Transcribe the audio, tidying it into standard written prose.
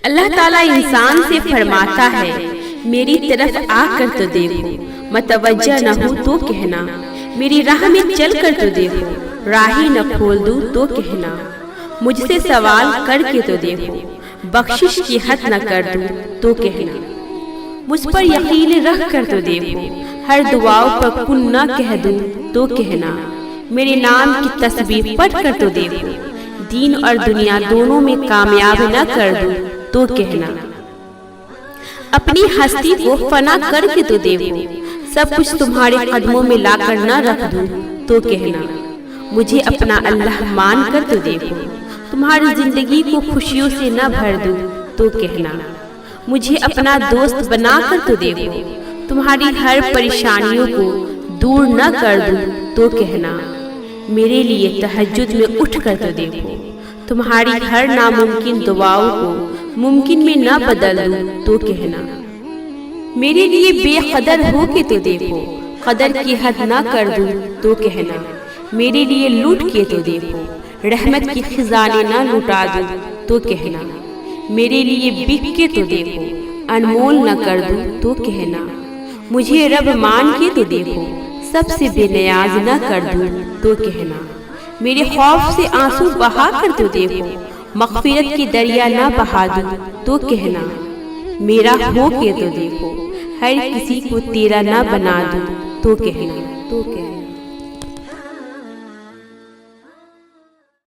اللہ تعالیٰ انسان سے فرماتا ہے میری طرف آ کر تو دیکھو، متوجہ نہ ہو تو کہنا، میری راہ میں چل کر تو دیکھو، راہی نہ کھول دوں تو کہنا، مجھ سے سوال کر کے تو دیکھو، بخشش کی حد نہ کر دوں تو کہنا، مجھ پر یقین رکھ کر تو دیکھو، ہر دعاؤں پر کن نہ کہہ دوں تو کہنا، میرے نام کی تسبیح پڑھ کر تو دیکھو، دین اور دنیا دونوں میں کامیاب نہ کر دوں تو کہنا، اپنی ہستی کو فنا کر کے تو دیکھو، سب کچھ تمہارے قدموں میں لا کر نہ رکھ دوں تو کہنا، مجھے اپنا اللہ مان کر تو دیکھو، تمہاری زندگی کو خوشیوں سے نہ بھر دوں تو کہنا، مجھے اپنا دوست بنا کر تو دیکھو، تمہاری ہر پریشانیوں کو دور نہ کر دوں تو کہنا، میرے لیے تہجد میں اٹھ کر تو دیکھو، تمہاری ہر ناممکن دعاؤں کو ممکن میں نہ بدل دوں تو کہنا، میرے لیے بے قدر ہو کے تو دیکھو، قدر کی حد نہ کر دوں تو کہنا، میرے لیے لوٹ کے تو دیکھو، رحمت کی خزانے نہ لٹا دوں تو کہنا، میرے لیے بک کے تو دیکھو، انمول نہ کر دوں تو کہنا، مجھے رب مان کے تو دیکھو، سب سے بے نیاز نہ کر دوں تو کہنا، میرے خوف سے آنسو بہا کر تو دیکھو، مغفرت کی دریا نہ بہا دوں تو کہنا، میرا ہو کے تو دیکھو، ہر کسی کو تیرا نہ بنا دوں تو کہنا۔